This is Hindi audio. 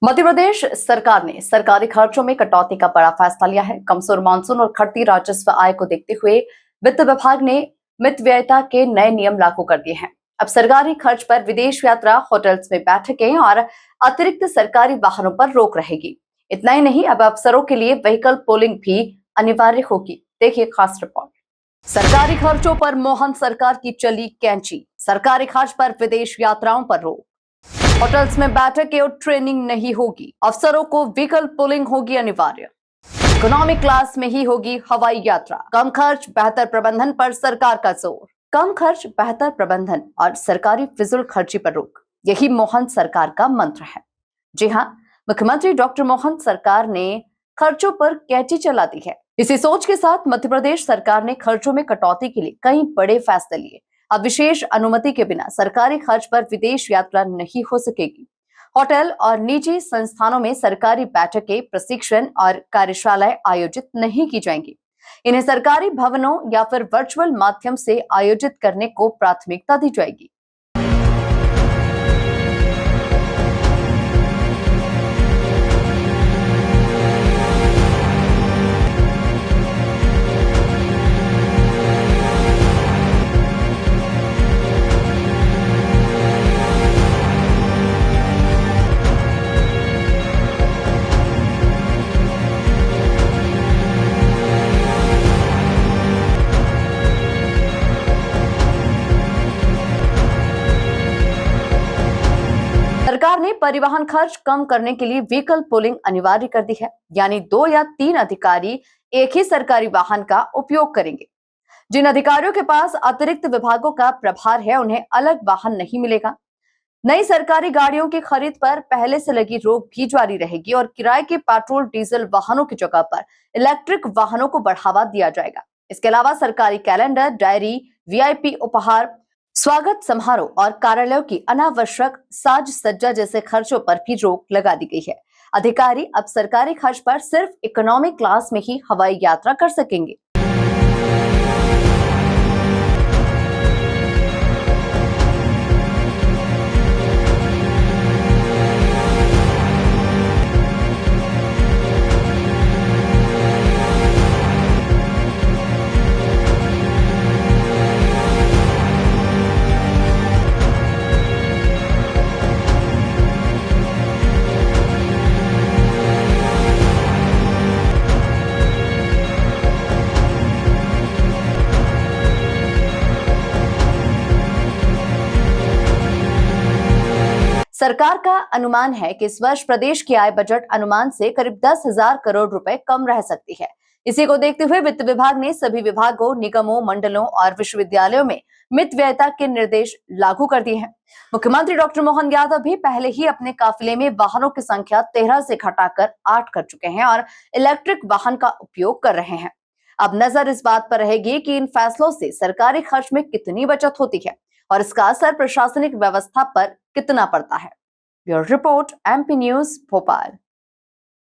मध्य प्रदेश सरकार ने सरकारी खर्चों में कटौती का बड़ा फैसला लिया है। कमजोर मानसून और घटती राजस्व आय को देखते हुए वित्त विभाग ने मितव्ययता के नए नियम लागू कर दिए हैं। अब सरकारी खर्च पर विदेश यात्रा, होटल्स में बैठकें और अतिरिक्त सरकारी वाहनों पर रोक रहेगी। इतना ही नहीं, अब अफसरों के लिए व्हीकल पोलिंग भी अनिवार्य होगी। देखिए खास रिपोर्ट। सरकारी खर्चों पर मोहन सरकार की चली कैंची। सरकारी खर्च पर विदेश यात्राओं पर रोक, होटल्स में बैठकें और ट्रेनिंग नहीं होगी। अफसरों को व्हीकल पुलिंग होगी अनिवार्य। इकोनॉमिक क्लास में ही होगी हवाई यात्रा। कम खर्च, बेहतर प्रबंधन पर सरकार का जोर। कम खर्च, बेहतर प्रबंधन और सरकारी फिजूल खर्ची पर रोक, यही मोहन सरकार का मंत्र है। जी हाँ, मुख्यमंत्री डॉक्टर मोहन सरकार ने खर्चों पर कैंची चला दी है। इसी सोच के साथ मध्य प्रदेश सरकार ने खर्चों में कटौती के लिए कई बड़े फैसले लिए। अब विशेष अनुमति के बिना सरकारी खर्च पर विदेश यात्रा नहीं हो सकेगी। होटल और निजी संस्थानों में सरकारी बैठकें, प्रशिक्षण और कार्यशालाएं आयोजित नहीं की जाएंगी। इन्हें सरकारी भवनों या फिर वर्चुअल माध्यम से आयोजित करने को प्राथमिकता दी जाएगी। सरकार ने परिवहन खर्च कम करने के लिए व्हीकल पुलिंग अनिवार्य कर दी है, यानी 2 या 3 अधिकारी एक ही सरकारी वाहन का उपयोग करेंगे। जिन अधिकारियों के पास अतिरिक्त विभागों का प्रभार है, उन्हें अलग वाहन नहीं मिलेगा। नई सरकारी गाड़ियों की खरीद पर पहले से लगी रोक भी जारी रहेगी और किराए के पेट्रोल डीजल वाहनों की जगह पर इलेक्ट्रिक वाहनों को बढ़ावा दिया जाएगा। इसके अलावा सरकारी कैलेंडर, डायरी, वीआईपी उपहार, स्वागत समारोह और कार्यालयों की अनावश्यक साज सज्जा जैसे खर्चों पर भी रोक लगा दी गई है। अधिकारी अब सरकारी खर्च पर सिर्फ इकोनॉमिक क्लास में ही हवाई यात्रा कर सकेंगे। सरकार का अनुमान है कि इस वर्ष प्रदेश की आय बजट अनुमान से करीब 10,000 करोड़ रुपए कम रह सकती है। इसी को देखते हुए वित्त विभाग ने सभी विभागों, निगमों, मंडलों और विश्वविद्यालयों में मितव्ययता के निर्देश लागू कर दिए हैं। मुख्यमंत्री डॉक्टर मोहन यादव भी पहले ही अपने काफिले में वाहनों की संख्या 13 से घटाकर 8 कर चुके हैं और इलेक्ट्रिक वाहन का उपयोग कर रहे हैं। अब नजर इस बात पर रहेगी कि इन फैसलों से सरकारी खर्च में कितनी बचत होती है और इसका असर प्रशासनिक व्यवस्था पर कितना पड़ता है। Bureau report, MP news, Bhopal.